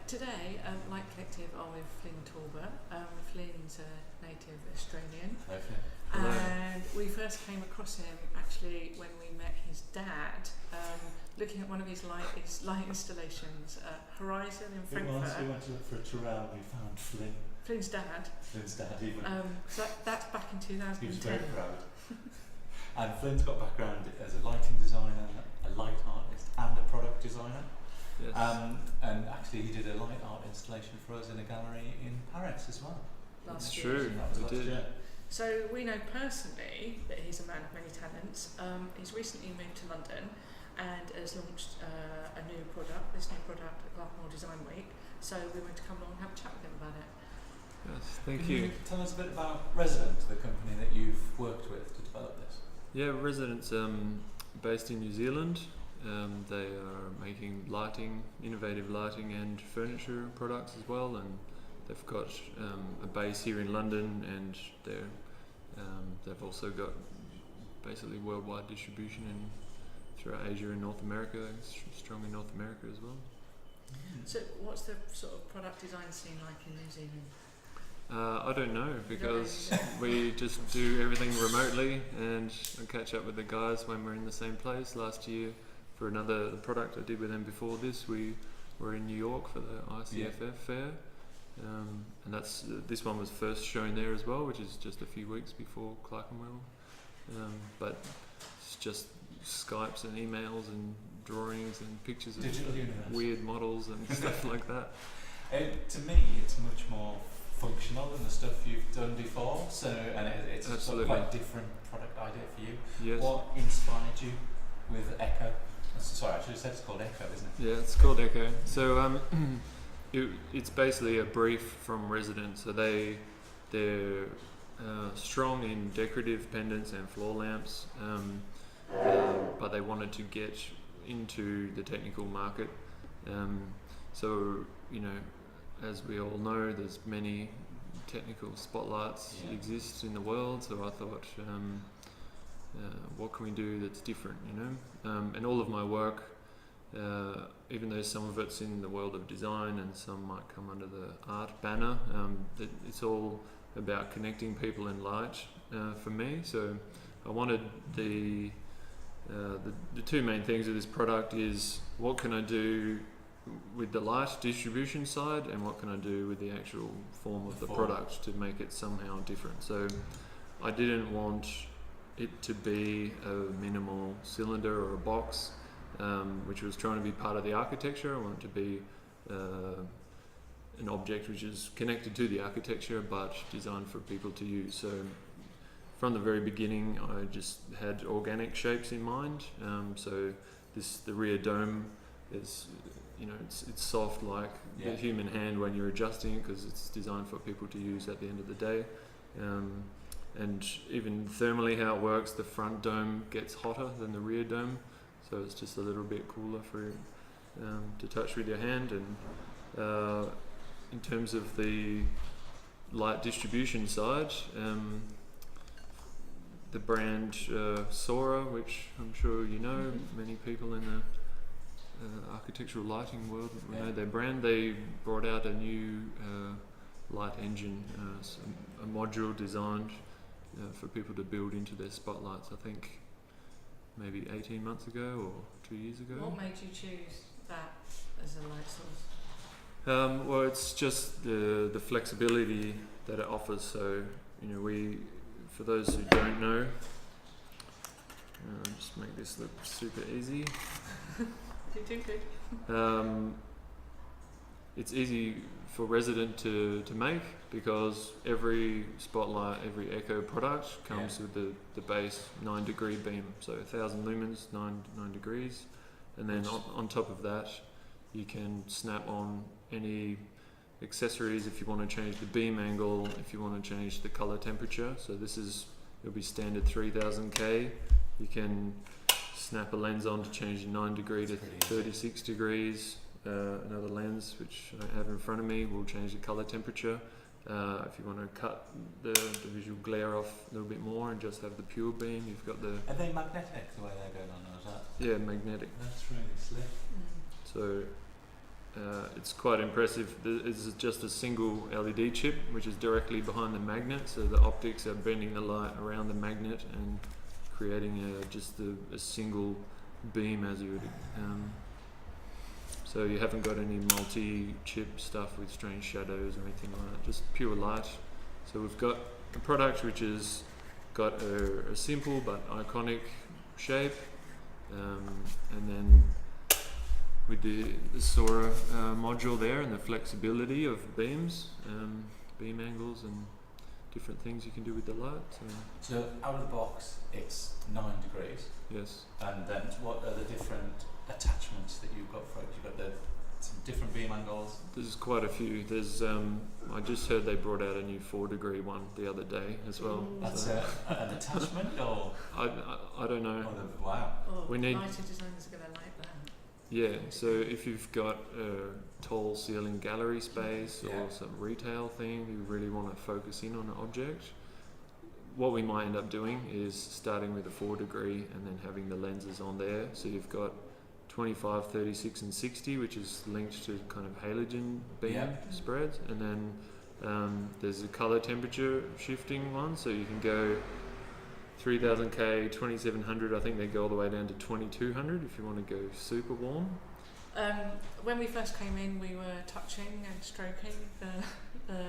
Today, Light Collective are with Flynn Talbot. Flynn's a native Australian. Okay. And we first came across him actually when we met his dad, looking at one of his light installations at Horizon in Frankfurt. We went to look for a Tyrrell and we found Flynn. Flynn's dad. Flynn's dad even. So that's back in 2010. He was very proud. And Flynn's got background as a lighting designer, a light artist and a product designer. Yes. And actually he did a light art installation for us in a gallery in Paris as well. Last year. True, That was we last did. year. So we know personally that he's a man of many talents. He's recently moved to London and has launched this new product at Glasgow Design Week. So we want to come along and have a chat with him about it. Yes, thank Can you. tell us a bit about Resident, the company that you've worked with to develop this? Yeah, Resident's based in New Zealand. They are making lighting, innovative lighting and furniture products as well, and they've got a base here in London, and they've also got basically worldwide distribution throughout Asia and North America. Strong in North America as well. So what's the sort of product design scene like in New Zealand? I don't know, because we just do everything remotely, and I catch up with the guys when we're in the same place. Last year, for another product I did with them before this, we were in New York for the ICFF fair, and this one was first shown there as well, which is just a few weeks before Clerkenwell. But it's just Skypes and emails and drawings and pictures of weird models and stuff like that. To me, it's much more functional than the stuff you've done before. So, and it's sort of quite a different product idea for you. Yes. What inspired you with Echo? Sorry, I should have said it's called Echo, isn't it? Yeah, it's called Echo. So it's basically a brief from Resident. So they're strong in decorative pendants and floor lamps, but they wanted to get into the technical market. So as we all know, there's many technical spotlights exist in the world. So I thought, what can we do that's different, and all of my work, even though some of it's in the world of design and some might come under the art banner, it's all about connecting people in light for me. So I wanted the two main things of this product is what can I do with the light distribution side, and what can I do with the actual form of the product to make it somehow different. So I didn't want it to be a minimal cylinder or a box, which was trying to be part of the architecture. I want it to be an object which is connected to the architecture but designed for people to use. So from the very beginning I just had organic shapes in mind. So the rear dome is, it's soft like the human hand when you're adjusting it, because it's designed for people to use at the end of the day. And even thermally how it works, the front dome gets hotter than the rear dome, so it's just a little bit cooler for to touch with your hand. And in terms of the light distribution side, the brand Sora, which I'm sure you know, many people in the architectural lighting world know their brand. They brought out a new light engine, a module designed for people to build into their spotlights, I think maybe 18 months ago or 2 years ago. What made you choose that as a light source? Well, it's just the flexibility that it offers. So, for those who don't know, just make this look super easy. You do good. It's easy for Resident to make, because every spotlight, every Echo product comes with the base 9 degree beam, so 1000 lumens, 9 degrees, and then on top of that you can snap on any accessories if you want to change the beam angle, if you want to change the color temperature. So it'll be standard 3000K. You can snap a lens on to change the 9 degree to 36 degrees. Another lens, which I have in front of me, will change the color temperature. If you want to cut the visual glare off a little bit more and just have the pure beam, you've got the... Are they magnetic the way they're going on, or is that? Yeah, magnetic. That's really slick. So it's quite impressive. This is just a single LED chip, which is directly behind the magnet, so the optics are bending the light around the magnet and creating just a single beam, as you would. So you haven't got any multi-chip stuff with strange shadows or anything like that, just pure light. So we've got a product which has got a simple but iconic shape, and then with the Sora module there and the flexibility of beams, beam angles and different things you can do with the light. So out of the box, it's 9 degrees. Yes. And then what are the different attachments that you've got for it? You've got some different beam angles. There's quite a few. There's I just heard they brought out a new 4-degree one the other day as well. That's so an attachment, or I don't know. Wow. We need lighting designers are going to like that. Yeah, so if you've got a tall ceiling gallery space or some retail thing, you really want to focus in on an object, what we might end up doing is starting with a 4-degree and then having the lenses on there. So you've got 25, 36 and 60, which is linked to kind of halogen beam spreads, and then there's a color temperature shifting one, so you can go 3000K, 2700, I think they go all the way down to 2200 if you want to go super warm. When we first came in, we were touching and stroking the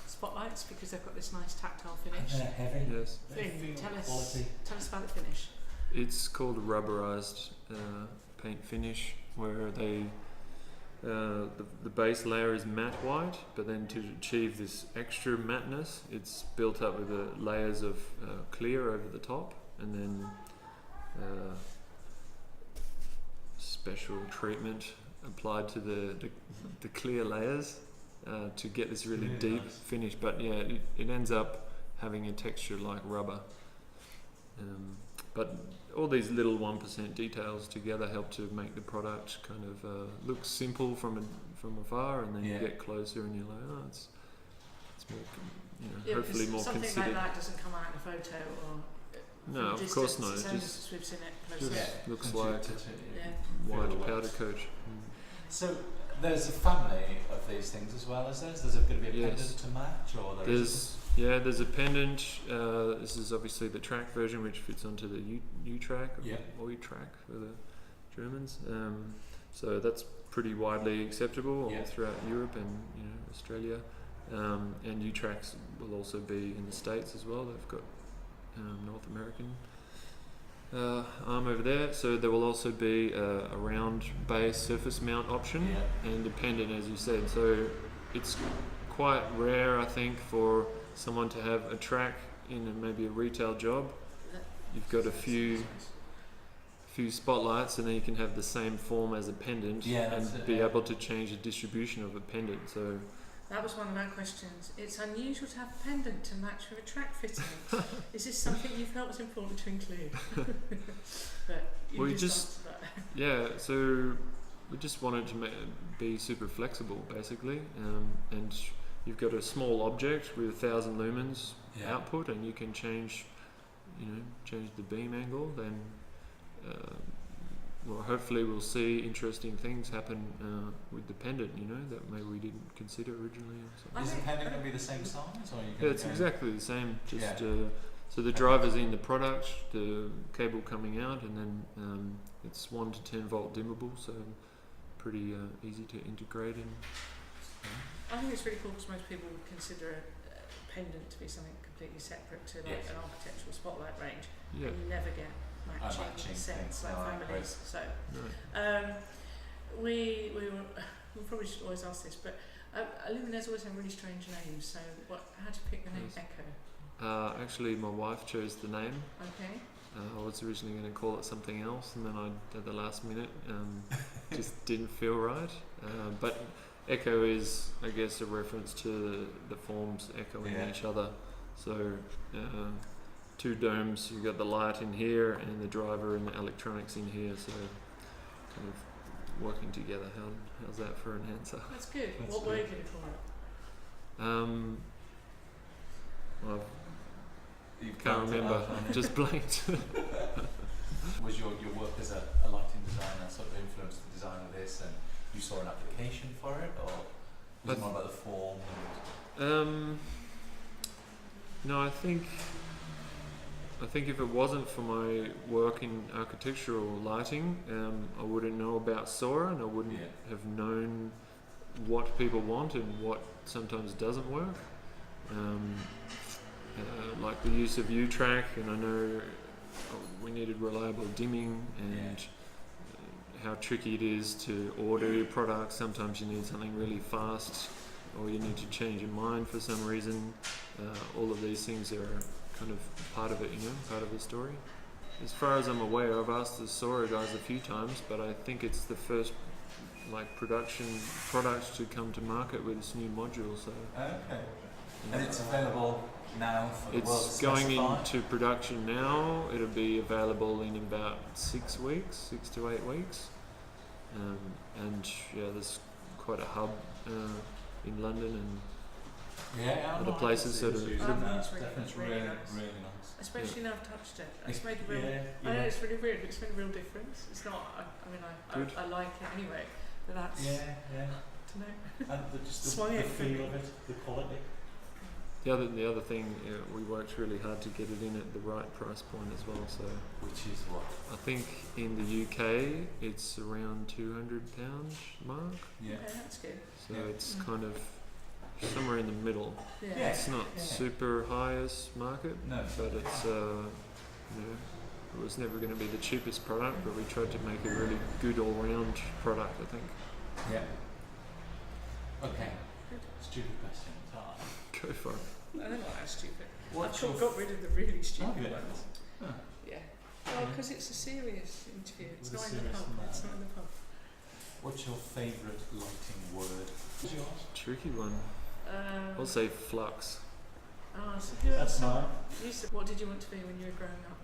spotlights because they've got this nice tactile finish. And they're heavy. Yes. Flynn, tell us about the finish. It's called a rubberized paint finish, where they the base layer is matte white, but then to achieve this extra matteness, it's built up with layers of clear over the top, and then special treatment applied to the clear layers to get this really deep finish. But yeah, it ends up having a texture like rubber. But all these little 1% details together help to make the product kind of look simple from afar, and then you get closer and you're like, oh, it's more, hopefully more something considered. Something like that doesn't come out in a photo or. No, of course not. It just we've seen it closely. Looks like white powder coat. So there's a family of these things as well as there's going to be a pendant to match, or there's a pendant. This is obviously the track version, which fits onto the U-track or U-track for the Germans. So that's pretty widely acceptable all throughout Europe and Australia. And U-tracks will also be in the States as well. They've got North American arm over there. So there will also be a round base surface mount option and a pendant, as you said. So it's quite rare, I think, for someone to have a track in maybe a retail job. You've got a few spotlights, and then you can have the same form as a pendant and be able to change the distribution of a pendant. So that was one of our questions. It's unusual to have a pendant to match with a track fitting. Is this something you felt was important to include? But you just answered that. So we just wanted to be super flexible, basically, and you've got a small object with 1000 lumens output, and you can change the beam angle. Then, hopefully we'll see interesting things happen with the pendant. That maybe we didn't consider originally. Is the pendant going to be the same size, or it's exactly the same. Just so the driver's in the product, the cable coming out, and then it's 1 to 10 volt dimmable, so pretty easy to integrate in. I think it's really cool because most people would consider a pendant to be something completely separate to an architectural spotlight range. And you never get matching sets like families. So we probably should always ask this, but Illuminaires always have really strange names. So how do you pick the name Echo? Actually, my wife chose the name. Okay. I was originally going to call it something else, and then at the last minute just didn't feel right. But Echo is, I guess, a reference to the forms echoing each other. So 2 domes, you've got the light in here and the driver and the electronics in here, so kind of working together. How's that for an answer? That's good. What were you going to call it? You can't remember. Just blanked. Was your work as a lighting designer sort of influenced the design of this? And you saw an application for it, or was it more about the form? No, I think if it wasn't for my work in architectural lighting, I wouldn't know about Sora, and I wouldn't have known what people want and what sometimes doesn't work. Like the use of U-track, and I know we needed reliable dimming, and how tricky it is to order your product. Sometimes you need something really fast, or you need to change your mind for some reason. All of these things are kind of part of it, part of the story. As far as I'm aware, I've asked the Sora guys a few times, but I think it's the first production product to come to market with this new module. So okay, and it's available now for the world. It's going into production now. It'll be available in about 6 to 8 weeks, and there's quite a hub in London and other places that are. It's really nice. Especially now I've touched it. It's made a real. I know it's really weird, but it's made a real difference. It's not. I like it anyway. But that's. Yeah. To know. And just the feel of it, the quality. The other thing, we worked really hard to get it in at the right price point as well. So, which is what? I think in the UK it's around £200 mark. Yeah, that's good. So it's kind of somewhere in the middle. Yeah. It's not super highest market, but it's it was never going to be the cheapest product, but we tried to make a really good all-round product, I think. Yeah. Okay. Stupid question. Go for it. I don't know why that's stupid. I got rid of the really stupid ones. Huh. Yeah. Well, because it's a serious interview. It's not in the pub. It's not in the pub. What's your favourite lighting word? What's yours? Tricky one. I'll say flux. So that's mine. What did you want to be when you were growing up?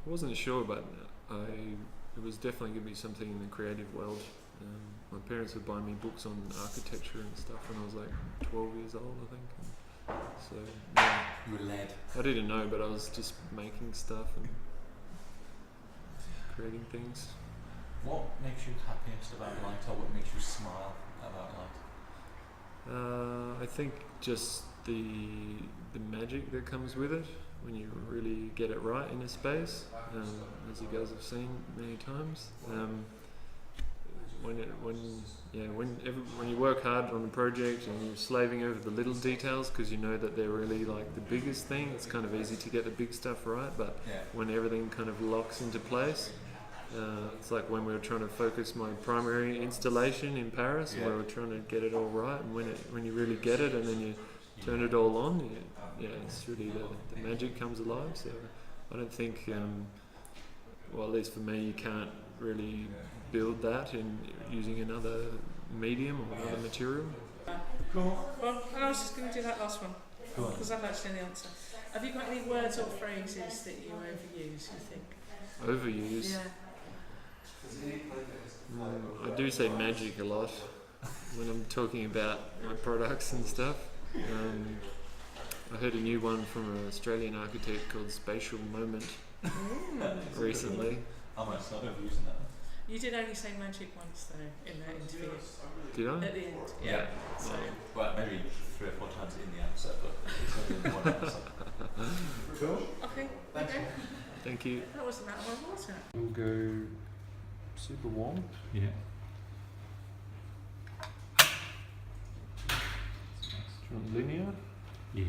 I wasn't sure, but it was definitely going to be something in the creative world. My parents would buy me books on architecture and stuff when I was like 12 years old, I think. And so you were led. I didn't know, but I was just making stuff and creating things. What makes you happiest about light, or what makes you smile about light? I think just the magic that comes with it when you really get it right in a space, as you guys have seen many times. When you work hard on a project and you're slaving over the little details because you know that they're really like the biggest thing, it's kind of easy to get the big stuff right. But when everything kind of locks into place, it's like when we were trying to focus my primary installation in Paris, where we were trying to get it all right, and when you really get it and then you turn it all on, it's really the magic comes alive. So I don't think, well, at least for me, you can't really build that in using another medium or another material. Cool. Well, and I was just going to do that last one because I'd like to know the answer. Have you got any words or phrases that you overuse, you think? Overuse? I do say magic a lot when I'm talking about my products and stuff. I heard a new one from an Australian architect called Spatial Moment recently. I might start overusing that. You did only say magic once though in that interview. Did I? At the end, yeah. So. Well, maybe 3 or 4 times in the answer, but it's only one answer. Cool. Okay. Thank you. That wasn't that one, was it? We'll go super warm. Yeah. Do you want linear? Yeah.